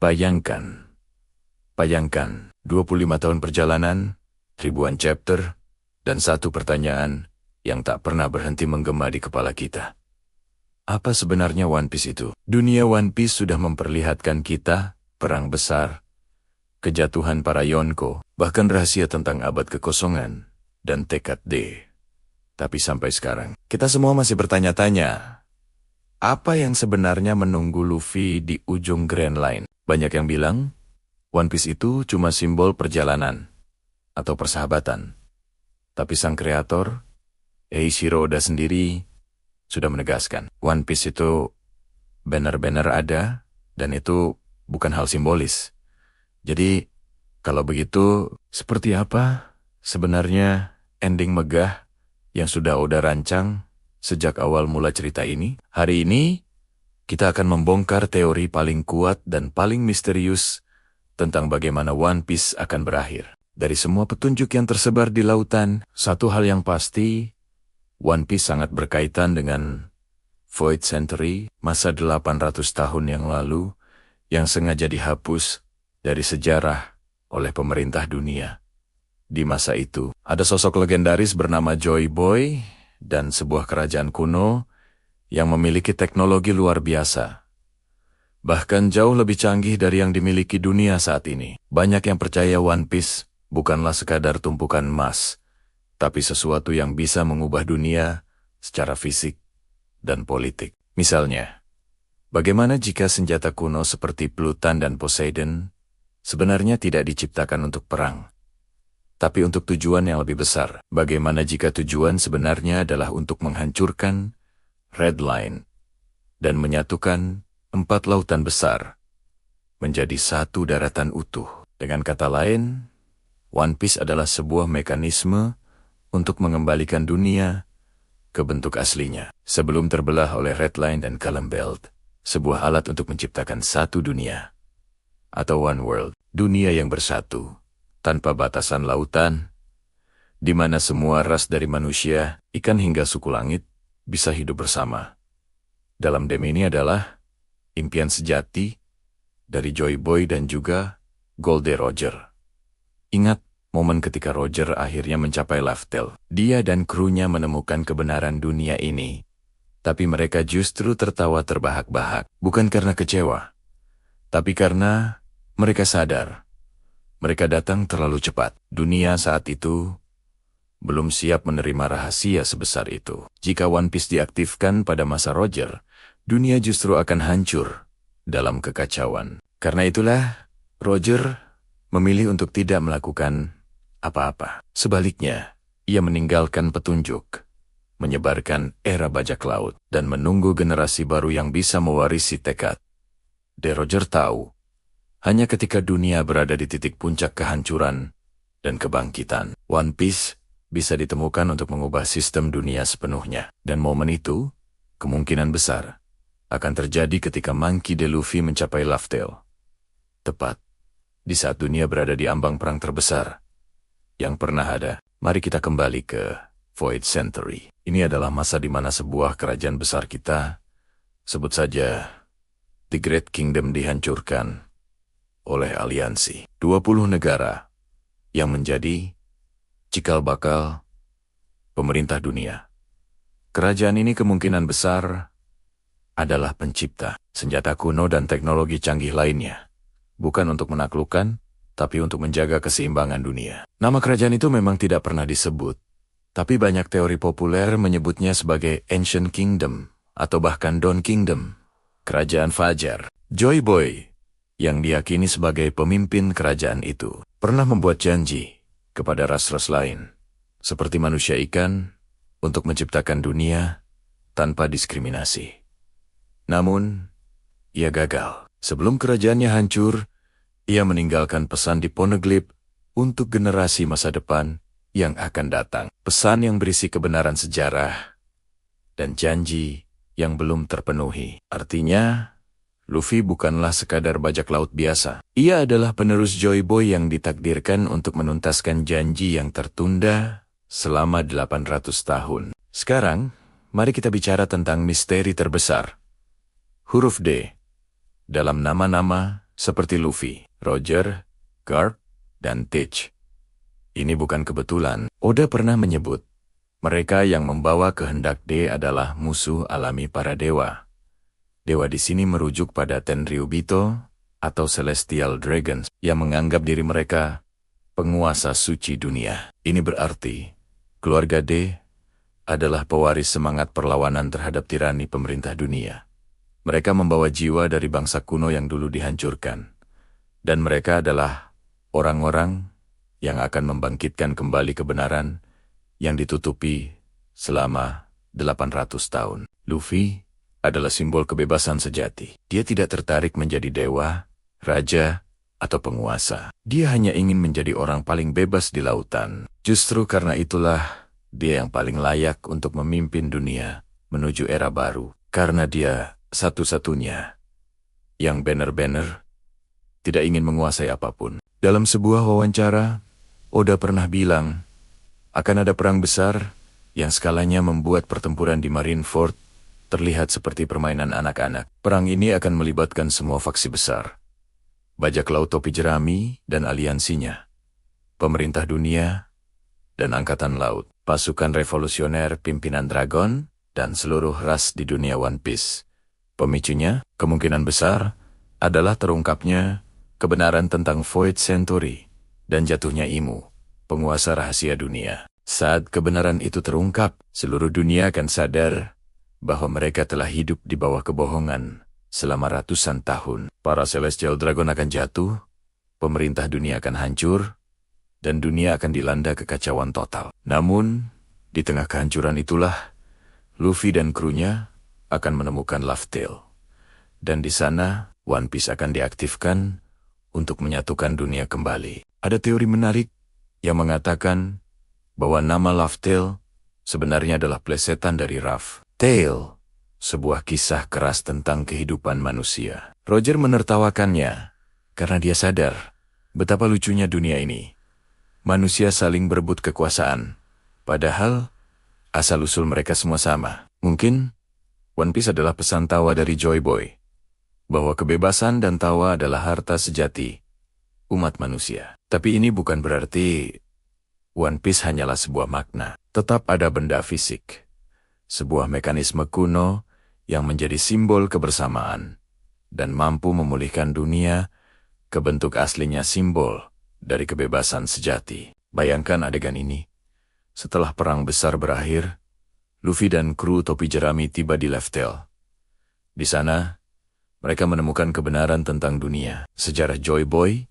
Bayangkan, 25 tahun perjalanan, ribuan chapter, dan satu pertanyaan yang tak pernah berhenti menggema di kepala kita. Apa sebenarnya One Piece itu? Dunia One Piece sudah memperlihatkan kita perang besar, kejatuhan para Yonko, bahkan rahasia tentang abad kekosongan dan tekad D. Tapi sampai sekarang, kita semua masih bertanya-tanya, apa yang sebenarnya menunggu Luffy di ujung Grand Line? Banyak yang bilang, One Piece itu cuma simbol perjalanan atau persahabatan. Tapi sang kreator, Eiichiro Oda sendiri, sudah menegaskan, One Piece itu benar-benar ada, dan itu bukan hal simbolis. Jadi, kalau begitu, seperti apa sebenarnya ending megah yang sudah Oda rancang sejak awal mula cerita ini? Hari ini, kita akan membongkar teori paling kuat dan paling misterius tentang bagaimana One Piece akan berakhir. Dari semua petunjuk yang tersebar di lautan, satu hal yang pasti, One Piece sangat berkaitan dengan Void Century, masa 800 tahun yang lalu, yang sengaja dihapus dari sejarah oleh pemerintah dunia. Di masa itu, ada sosok legendaris bernama Joy Boy dan sebuah kerajaan kuno yang memiliki teknologi luar biasa. Bahkan jauh lebih canggih dari yang dimiliki dunia saat ini. Banyak yang percaya One Piece bukanlah sekadar tumpukan emas, tapi sesuatu yang bisa mengubah dunia secara fisik dan politik. Misalnya, bagaimana jika senjata kuno seperti Pluton dan Poseidon sebenarnya tidak diciptakan untuk perang, tapi untuk tujuan yang lebih besar? Bagaimana jika tujuan sebenarnya adalah untuk menghancurkan Red Line dan menyatukan 4 lautan besar menjadi satu daratan utuh? Dengan kata lain, One Piece adalah sebuah mekanisme untuk mengembalikan dunia ke bentuk aslinya. Sebelum terbelah oleh Red Line dan Column Belt, sebuah alat untuk menciptakan satu dunia, atau One World, dunia yang bersatu, tanpa batasan lautan, di mana semua ras dari manusia, ikan hingga suku langit, bisa hidup bersama. Dalam dem ini adalah impian sejati dari Joy Boy dan juga Goldie Roger. Ingat momen ketika Roger akhirnya mencapai Laftel. Dia dan krunya menemukan kebenaran dunia ini. Tapi mereka justru tertawa terbahak-bahak. Bukan karena kecewa, tapi karena mereka sadar mereka datang terlalu cepat. Dunia saat itu belum siap menerima rahasia sebesar itu. Jika One Piece diaktifkan pada masa Roger, dunia justru akan hancur dalam kekacauan. Karena itulah, Roger memilih untuk tidak melakukan apa-apa. Sebaliknya, ia meninggalkan petunjuk, menyebarkan era bajak laut, dan menunggu generasi baru yang bisa mewarisi tekad. De Roger tahu, hanya ketika dunia berada di titik puncak kehancuran dan kebangkitan, One Piece bisa ditemukan untuk mengubah sistem dunia sepenuhnya. Dan momen itu, kemungkinan besar, akan terjadi ketika Monkey D. Luffy mencapai Laftel. Tepat di saat dunia berada di ambang perang terbesar yang pernah ada. Mari kita kembali ke Void Century. Ini adalah masa di mana sebuah kerajaan besar kita, sebut saja The Great Kingdom, dihancurkan oleh aliansi 20 negara yang menjadi cikal bakal pemerintah dunia. Kerajaan ini kemungkinan besar adalah pencipta senjata kuno dan teknologi canggih lainnya. Bukan untuk menaklukkan, tapi untuk menjaga keseimbangan dunia. Nama kerajaan itu memang tidak pernah disebut, tapi banyak teori populer menyebutnya sebagai Ancient Kingdom, atau bahkan Dawn Kingdom, Kerajaan Fajar. Joy Boy, yang diyakini sebagai pemimpin kerajaan itu, pernah membuat janji kepada ras-ras lain, seperti manusia ikan, untuk menciptakan dunia tanpa diskriminasi. Namun, ia gagal. Sebelum kerajaannya hancur, ia meninggalkan pesan di Poneglyph untuk generasi masa depan yang akan datang. Pesan yang berisi kebenaran sejarah dan janji yang belum terpenuhi. Artinya, Luffy bukanlah sekadar bajak laut biasa. Ia adalah penerus Joy Boy yang ditakdirkan untuk menuntaskan janji yang tertunda selama 800 tahun. Sekarang, mari kita bicara tentang misteri terbesar. Huruf D dalam nama-nama seperti Luffy, Roger, Garp, dan Teach. Ini bukan kebetulan. Oda pernah menyebut, mereka yang membawa kehendak D adalah musuh alami para dewa. Dewa di sini merujuk pada Tenryubito atau Celestial Dragons yang menganggap diri mereka penguasa suci dunia. Ini berarti keluarga D adalah pewaris semangat perlawanan terhadap tirani pemerintah dunia. Mereka membawa jiwa dari bangsa kuno yang dulu dihancurkan. Dan mereka adalah orang-orang yang akan membangkitkan kembali kebenaran yang ditutupi selama 800 tahun. Luffy adalah simbol kebebasan sejati. Dia tidak tertarik menjadi dewa, raja, atau penguasa. Dia hanya ingin menjadi orang paling bebas di lautan. Justru karena itulah dia yang paling layak untuk memimpin dunia menuju era baru. Karena dia satu-satunya yang benar-benar tidak ingin menguasai apapun. Dalam sebuah wawancara, Oda pernah bilang, akan ada perang besar yang skalanya membuat pertempuran di Marineford terlihat seperti permainan anak-anak. Perang ini akan melibatkan semua faksi besar. Bajak laut topi jerami dan aliansinya, pemerintah dunia, dan angkatan laut, pasukan revolusioner pimpinan Dragon, dan seluruh ras di dunia One Piece. Pemicunya, kemungkinan besar, adalah terungkapnya kebenaran tentang Void Century dan jatuhnya Imu, penguasa rahasia dunia. Saat kebenaran itu terungkap, seluruh dunia akan sadar bahwa mereka telah hidup di bawah kebohongan selama ratusan tahun. Para Celestial Dragon akan jatuh, pemerintah dunia akan hancur, dan dunia akan dilanda kekacauan total. Namun, di tengah kehancuran itulah, Luffy dan krunya akan menemukan Laugh Tale. Dan di sana, One Piece akan diaktifkan untuk menyatukan dunia kembali. Ada teori menarik yang mengatakan bahwa nama Laugh Tale sebenarnya adalah plesetan dari Rough Tale, sebuah kisah keras tentang kehidupan manusia. Roger menertawakannya karena dia sadar betapa lucunya dunia ini. Manusia saling berebut kekuasaan, padahal asal-usul mereka semua sama. Mungkin One Piece adalah pesan tawa dari Joy Boy, bahwa kebebasan dan tawa adalah harta sejati umat manusia. Tapi ini bukan berarti One Piece hanyalah sebuah makna. Tetap ada benda fisik, sebuah mekanisme kuno yang menjadi simbol kebersamaan dan mampu memulihkan dunia ke bentuk aslinya, simbol dari kebebasan sejati. Bayangkan adegan ini. Setelah perang besar berakhir, Luffy dan kru topi jerami tiba di Laugh Tale. Di sana, mereka menemukan kebenaran tentang dunia, sejarah Joy Boy,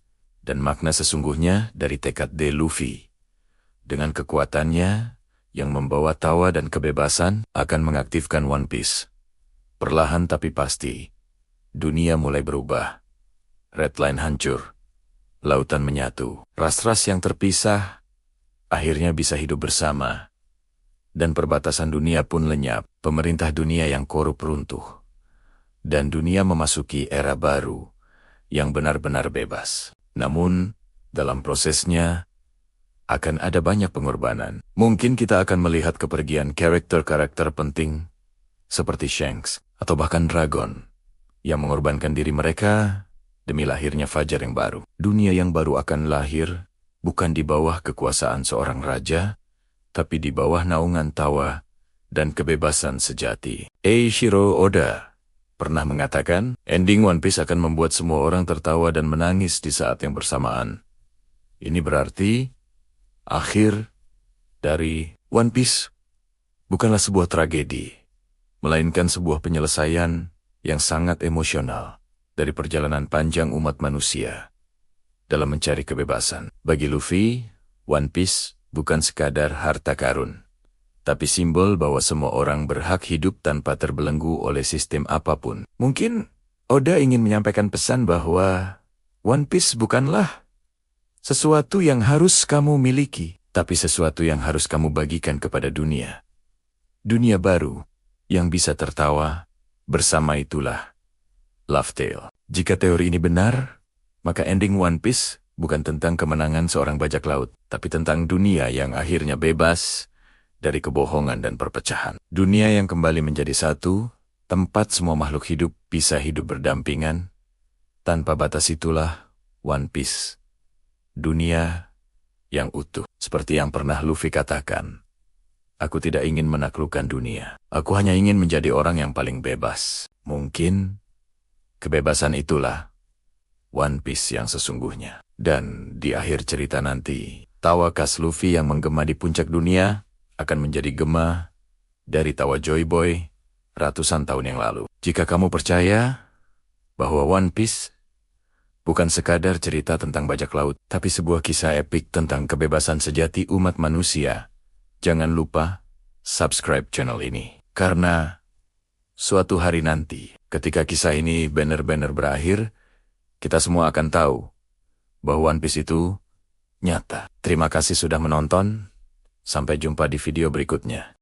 dan makna sesungguhnya dari tekad D. Luffy. Dengan kekuatannya yang membawa tawa dan kebebasan akan mengaktifkan One Piece. Perlahan tapi pasti, dunia mulai berubah. Redline hancur, lautan menyatu, ras-ras yang terpisah akhirnya bisa hidup bersama. Dan perbatasan dunia pun lenyap, pemerintah dunia yang korup runtuh. Dan dunia memasuki era baru yang benar-benar bebas. Namun, dalam prosesnya, akan ada banyak pengorbanan. Mungkin kita akan melihat kepergian karakter-karakter penting, seperti Shanks, atau bahkan Dragon, yang mengorbankan diri mereka demi lahirnya fajar yang baru. Dunia yang baru akan lahir, bukan di bawah kekuasaan seorang raja, tapi di bawah naungan tawa dan kebebasan sejati. Eiichiro Oda pernah mengatakan, ending One Piece akan membuat semua orang tertawa dan menangis di saat yang bersamaan. Ini berarti akhir dari One Piece bukanlah sebuah tragedi, melainkan sebuah penyelesaian yang sangat emosional dari perjalanan panjang umat manusia dalam mencari kebebasan. Bagi Luffy, One Piece bukan sekadar harta karun, tapi simbol bahwa semua orang berhak hidup tanpa terbelenggu oleh sistem apapun. Mungkin Oda ingin menyampaikan pesan bahwa One Piece bukanlah sesuatu yang harus kamu miliki, tapi sesuatu yang harus kamu bagikan kepada dunia. Dunia baru yang bisa tertawa bersama, itulah Laugh Tale. Jika teori ini benar, maka ending One Piece bukan tentang kemenangan seorang bajak laut, tapi tentang dunia yang akhirnya bebas dari kebohongan dan perpecahan. Dunia yang kembali menjadi satu, tempat semua makhluk hidup bisa hidup berdampingan Tanpa batas itulah One Piece. Dunia yang utuh. Seperti yang pernah Luffy katakan. Aku tidak ingin menaklukkan dunia. Aku hanya ingin menjadi orang yang paling bebas. Mungkin kebebasan itulah One Piece yang sesungguhnya. Dan di akhir cerita nanti, tawa khas Luffy yang menggema di puncak dunia akan menjadi gema dari tawa Joy Boy ratusan tahun yang lalu. Jika kamu percaya bahwa One Piece bukan sekadar cerita tentang bajak laut, tapi sebuah kisah epik tentang kebebasan sejati umat manusia, jangan lupa subscribe channel ini. Karena suatu hari nanti, ketika kisah ini benar-benar berakhir, kita semua akan tahu bahwa One Piece itu nyata. Terima kasih sudah menonton. Sampai jumpa di video berikutnya.